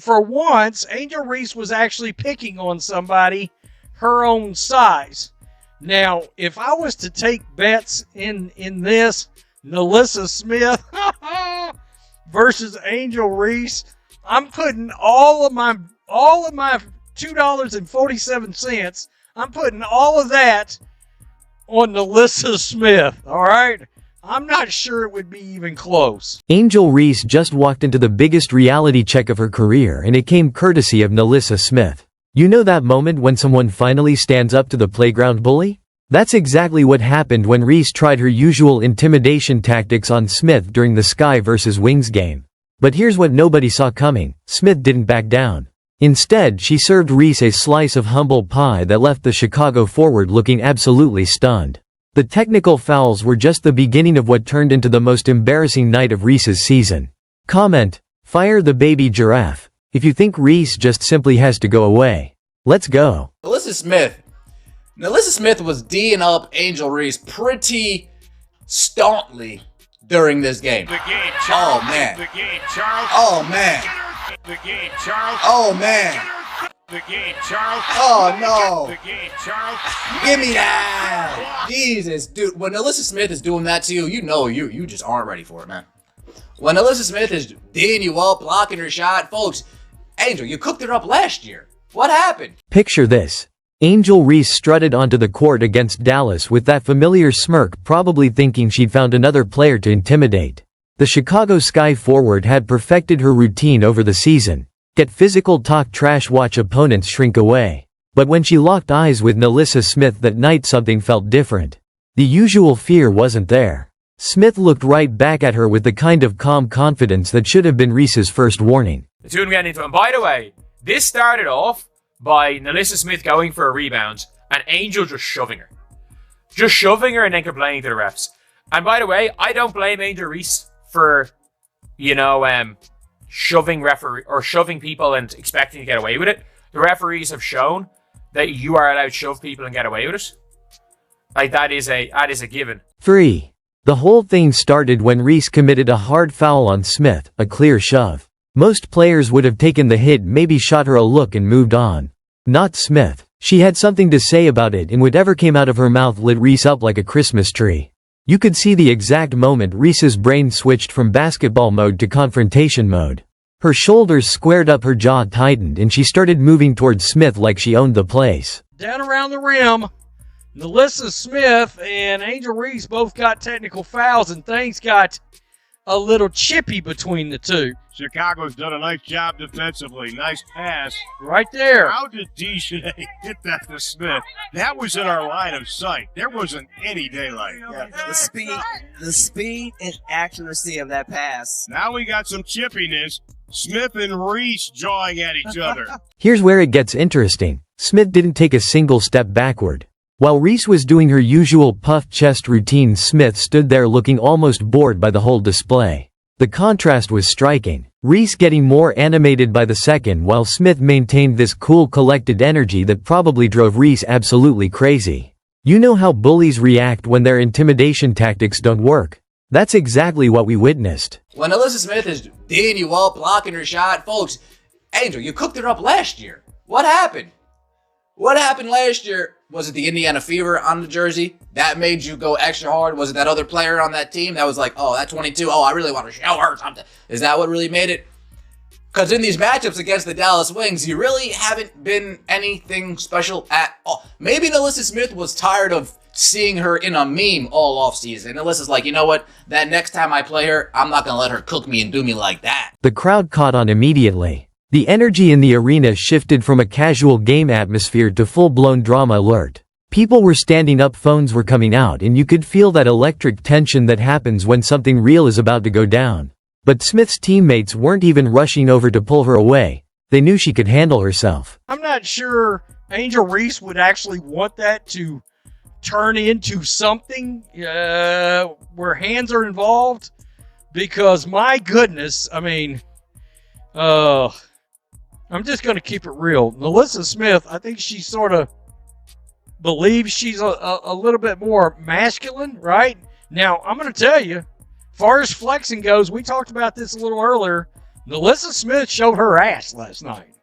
for once, Angel Reese was actually picking on somebody her own size. Now, if I was to take bets in this, NaLyssa Smith versus Angel Reese, I'm putting all of my $2.47. I'm putting all of that on NaLyssa Smith. All right, I'm not sure it would be even close. Angel Reese just walked into the biggest reality check of her career, and it came courtesy of NaLyssa Smith. You know that moment when someone finally stands up to the playground bully? That's exactly what happened when Reese tried her usual intimidation tactics on Smith during the Sky vs. Wings game. But here's what nobody saw coming. Smith didn't back down. Instead, she served Reese a slice of humble pie that left the Chicago forward looking absolutely stunned. The technical fouls were just the beginning of what turned into the most embarrassing night of Reese's season. Comment: fire the baby giraffe if you think Reese just simply has to go away. Let's go. NaLyssa Smith was D'ing up Angel Reese pretty staunchly during this game. The game, Charles. Oh, man. The game, Charles. Oh, man. The game, Charles. Oh, man. The game, Charles. Oh, no. The game, Charles. Give me that. Jesus, dude. When NaLyssa Smith is doing that to you, you know you just aren't ready for it, man. When NaLyssa Smith is D'ing you up, blocking her shot, folks, Angel, you cooked her up last year. What happened? Picture this. Angel Reese strutted onto the court against Dallas with that familiar smirk, probably thinking she'd found another player to intimidate. The Chicago Sky forward had perfected her routine over the season: get physical, talk trash, watch opponents shrink away. But when she locked eyes with NaLyssa Smith that night, something felt different. The usual fear wasn't there. Smith looked right back at her with the kind of calm confidence that should have been Reese's first warning. The two of them getting into it. And by the way, this started off by NaLyssa Smith going for a rebound and Angel just shoving her. Just shoving her and then complaining to the refs. And by the way, I don't blame Angel Reese for, shoving people and expecting to get away with it. The referees have shown that you are allowed to shove people and get away with it. Like, that is a given. 3. The whole thing started when Reese committed a hard foul on Smith, a clear shove. Most players would have taken the hit, maybe shot her a look and moved on. Not Smith. She had something to say about it, and whatever came out of her mouth lit Reese up like a Christmas tree. You could see the exact moment Reese's brain switched from basketball mode to confrontation mode. Her shoulders squared up, her jaw tightened, and she started moving towards Smith like she owned the place. Down around the rim, NaLyssa Smith and Angel Reese both got technical fouls, and things got a little chippy between the two. Chicago's done a nice job defensively. Nice pass. Right there. How did DJ get that to Smith? That was in our line of sight. There wasn't any daylight. Yeah, the speed and accuracy of that pass. Now we got some chippiness. Smith and Reese jawing at each other. Here's where it gets interesting. Smith didn't take a single step backward. While Reese was doing her usual puffed chest routine, Smith stood there looking almost bored by the whole display. The contrast was striking. Reese getting more animated by the second, while Smith maintained this cool, collected energy that probably drove Reese absolutely crazy. You know how bullies react when their intimidation tactics don't work. That's exactly what we witnessed. When NaLyssa Smith is D'ing you up, blocking her shot, folks, Angel, you cooked her up last year. What happened? What happened last year? Was it the Indiana Fever on the jersey? That made you go extra hard? Was it that other player on that team that was like, oh, that 22, oh, I really want to show her something? Is that what really made it? Because in these matchups against the Dallas Wings, you really haven't been anything special at all. Maybe NaLyssa Smith was tired of seeing her in a meme all offseason. NaLyssa's like, you know what? That next time I play her, I'm not going to let her cook me and do me like that. The crowd caught on immediately. The energy in the arena shifted from a casual game atmosphere to full-blown drama alert. People were standing up, phones were coming out, and you could feel that electric tension that happens when something real is about to go down. But Smith's teammates weren't even rushing over to pull her away. They knew she could handle herself. I'm not sure Angel Reese would actually want that to turn into something where hands are involved, because my goodness, I mean, I'm just going to keep it real. NaLyssa Smith, I think she sort of believes she's a little bit more masculine, right? Now, I'm going to tell you, as far as flexing goes, we talked about this a little earlier, NaLyssa Smith showed her ass last night.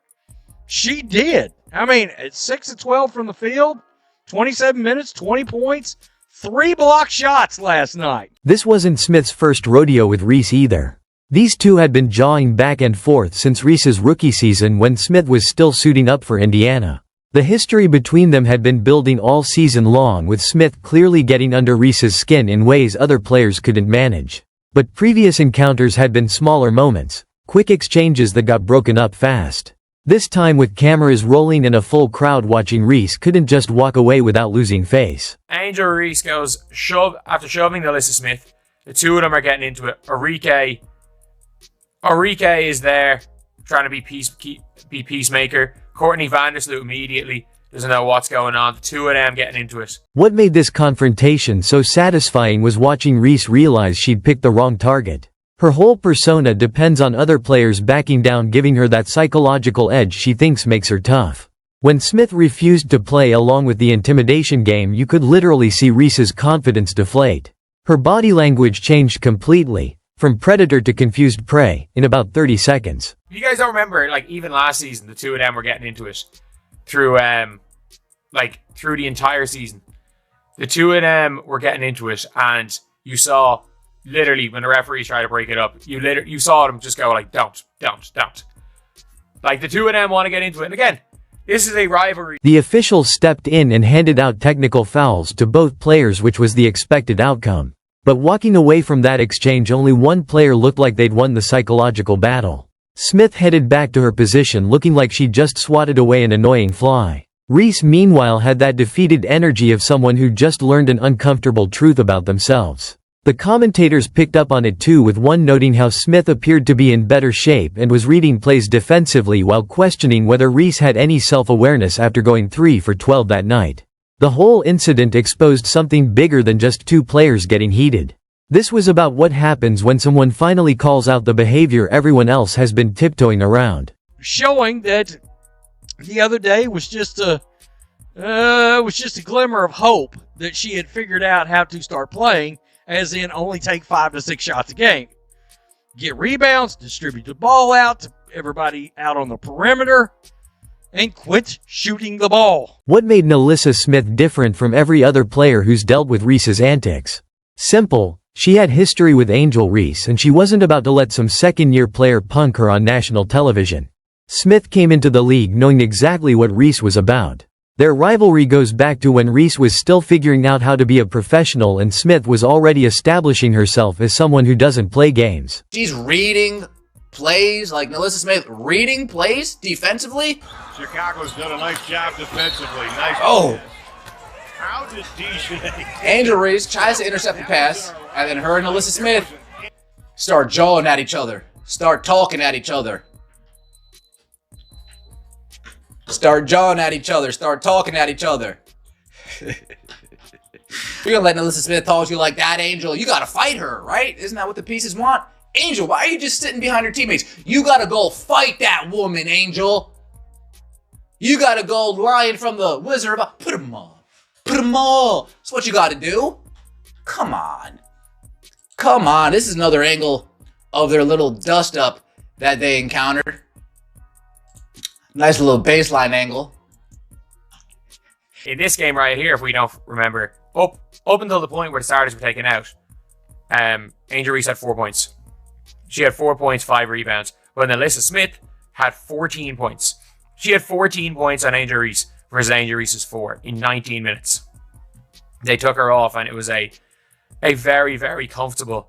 She did. I mean, at 6 of 12 from the field, 27 minutes, 20 points, 3 block shots last night. This wasn't Smith's first rodeo with Reese either. These two had been jawing back and forth since Reese's rookie season when Smith was still suiting up for Indiana. The history between them had been building all season long, with Smith clearly getting under Reese's skin in ways other players couldn't manage. But previous encounters had been smaller moments, quick exchanges that got broken up fast. This time, with cameras rolling and a full crowd watching, Reese couldn't just walk away without losing face. Angel Reese goes after shoving NaLyssa Smith. The two of them are getting into it. Arike is there trying to be peacemaker. Courtney Vandersloot immediately doesn't know what's going on. The two of them getting into it. What made this confrontation so satisfying was watching Reese realize she'd picked the wrong target. Her whole persona depends on other players backing down, giving her that psychological edge she thinks makes her tough. When Smith refused to play along with the intimidation game, you could literally see Reese's confidence deflate. Her body language changed completely, from predator to confused prey, in about 30 seconds. You guys don't remember, like, even last season, the two of them were getting into it through the entire season. The two of them were getting into it, and you saw, literally, when the referees tried to break it up, you saw them just go like, don't. Like, the two of them want to get into it. And again, this is a rivalry. The officials stepped in and handed out technical fouls to both players, which was the expected outcome. But walking away from that exchange, only one player looked like they'd won the psychological battle. Smith headed back to her position looking like she just swatted away an annoying fly. Reese meanwhile had that defeated energy of someone who just learned an uncomfortable truth about themselves. The commentators picked up on it too, with one noting how Smith appeared to be in better shape and was reading plays defensively while questioning whether Reese had any self-awareness after going 3 for 12 that night. The whole incident exposed something bigger than just two players getting heated. This was about what happens when someone finally calls out the behavior everyone else has been tiptoeing around. Showing that the other day was just a glimmer of hope that she had figured out how to start playing, as in only take 5 to 6 shots a game. Get rebounds, distribute the ball out to everybody out on the perimeter, and quit shooting the ball. What made NaLyssa Smith different from every other player who's dealt with Reese's antics? Simple. She had history with Angel Reese, and she wasn't about to let some second-year player punk her on national television. Smith came into the league knowing exactly what Reese was about. Their rivalry goes back to when Reese was still figuring out how to be a professional and Smith was already establishing herself as someone who doesn't play games. She's reading plays, like NaLyssa Smith reading plays defensively. Chicago's done a nice job defensively. Nice. Oh. How did DJ... Angel Reese tries to intercept the pass, and then her and NaLyssa Smith start jawing at each other, start talking at each other. Start jawing at each other, start talking at each other. You're gonna let NaLyssa Smith talk to you like that, Angel? You gotta fight her, right? Isn't that what the pieces want? Angel, why are you just sitting behind her teammates? You gotta go fight that woman, Angel. You gotta go lying from the Wizard of... Put them on. Put them all. That's what you gotta do. Come on. Come on. This is another angle of their little dust-up that they encountered. Nice little baseline angle. In this game right here, if we don't remember, up until the point where the starters were taken out, Angel Reese had 4 points. She had 4 points, 5 rebounds. But NaLyssa Smith had 14 points. She had 14 points on Angel Reese versus Angel Reese's 4 in 19 minutes. They took her off, and it was a very, very comfortable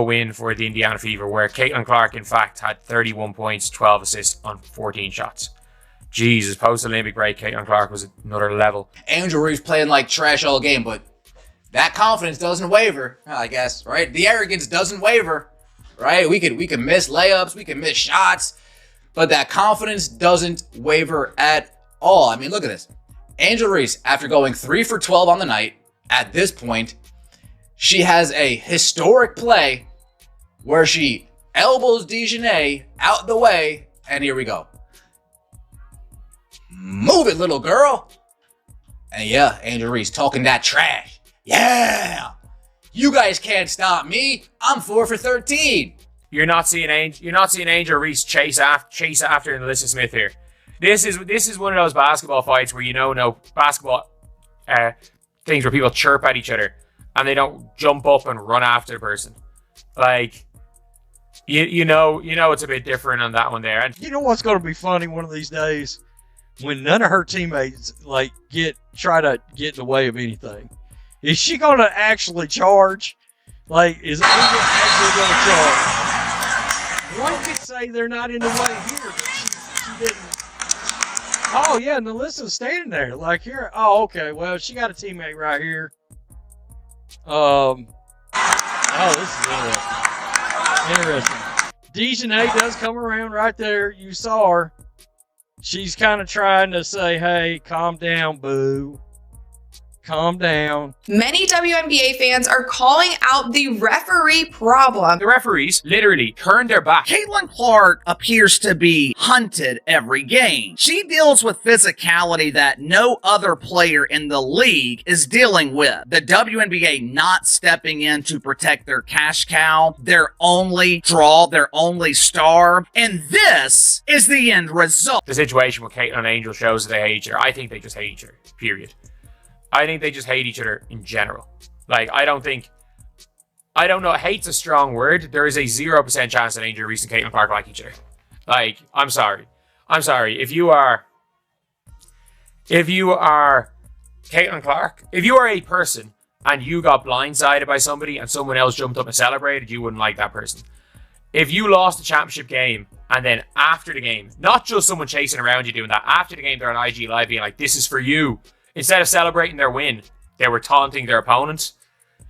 win for the Indiana Fever, where Caitlin Clark, in fact, had 31 points, 12 assists on 14 shots. Jesus, post-Olympic break, Caitlin Clark was another level. Angel Reese playing like trash all game, but that confidence doesn't waver, I guess, right? The arrogance doesn't waver, right? We can miss layups, we can miss shots, but that confidence doesn't waver at all. I mean, look at this. Angel Reese, after going 3 for 12 on the night, at this point, she has a historic play where she elbows Dejanay out the way, and here we go. Move it, little girl. And yeah, Angel Reese talking that trash. Yeah. You guys can't stop me. I'm 4 for 13. You're not seeing Angel Reese chase after NaLyssa Smith here. This is one of those basketball fights where no basketball things where people chirp at each other and they don't jump up and run after the person. Like you know it's a bit different on that one there. And You know what's going to be funny one of these days? When none of her teammates try to get in the way of anything. Is she going to actually charge? Is Angel actually going to charge? One could say they're not in the way here, but she didn't. Oh yeah, NaLyssa's standing there here. Oh, okay. Well, she got a teammate right here. Oh, this is interesting. Dejanay does come around right there. You saw her. She's kind of trying to say, hey, calm down, boo. Calm down. Many WNBA fans are calling out the referee problem. the referees literally turned their back. Caitlin Clark appears to be hunted every game. She deals with physicality that no other player in the league is dealing with. The WNBA not stepping in to protect their cash cow, their only draw, their only star. And this is the end result. The situation with Caitlin and Angel shows that they hate each other. I think they just hate each other, period. I think they just hate each other in general. I don't know, hate's a strong word. There is a 0% chance that Angel Reese and Caitlin Clark like each other. I'm sorry. If you are Caitlin Clark, if you are a person and you got blindsided by somebody and someone else jumped up and celebrated, you wouldn't like that person. If you lost the championship game and then after the game, not just someone chasing around you doing that, after the game they're on IG Live being like, this is for you. Instead of celebrating their win, they were taunting their opponents.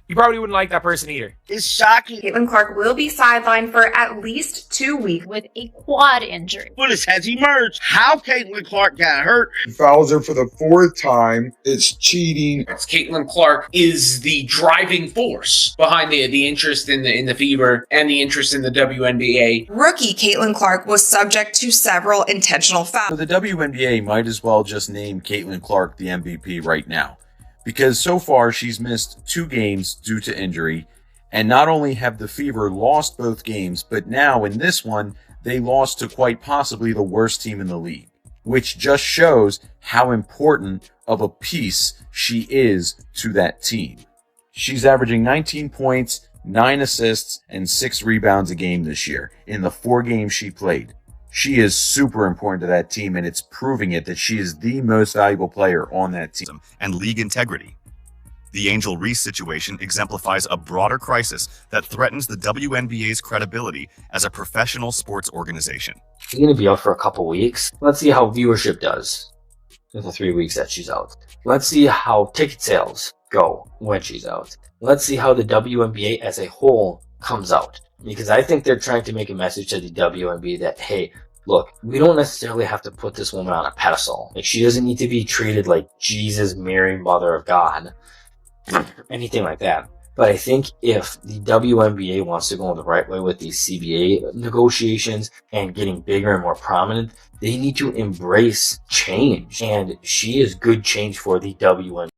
You probably wouldn't like that person either. It's shocking. Caitlin Clark will be sidelined for at least 2 weeks. with a quad injury. Footage has emerged how Caitlin Clark got hurt. He fouls her for the 4th time. It's cheating. Caitlin Clark is the driving force behind the interest in the Fever and the interest in the WNBA. Rookie Caitlin Clark was subject to several intentional fouls. So the WNBA might as well just name Caitlin Clark the MVP right now. Because so far she's missed 2 games due to injury, and not only have the Fever lost both games, but now in this one, they lost to quite possibly the worst team in the league, which just shows how important of a piece she is to that team. She's averaging 19 points, 9 assists, and 6 rebounds a game this year in the 4 games she played. She is super important to that team, and it's proving it that she is the most valuable player on that team. And league integrity. The Angel Reese situation exemplifies a broader crisis that threatens the WNBA's credibility as a professional sports organization. She's going to be out for a couple weeks. Let's see how viewership does in the 3 weeks that she's out. Let's see how ticket sales go when she's out. Let's see how the WNBA as a whole comes out. Because I think they're trying to make a message to the WNBA that, hey, look, we don't necessarily have to put this woman on a pedestal. She doesn't need to be treated like Jesus, Mary, Mother of God, anything like that. But I think if the WNBA wants to go the right way with these CBA negotiations and getting bigger and more prominent, they need to embrace change. And she is good change for the WNBA.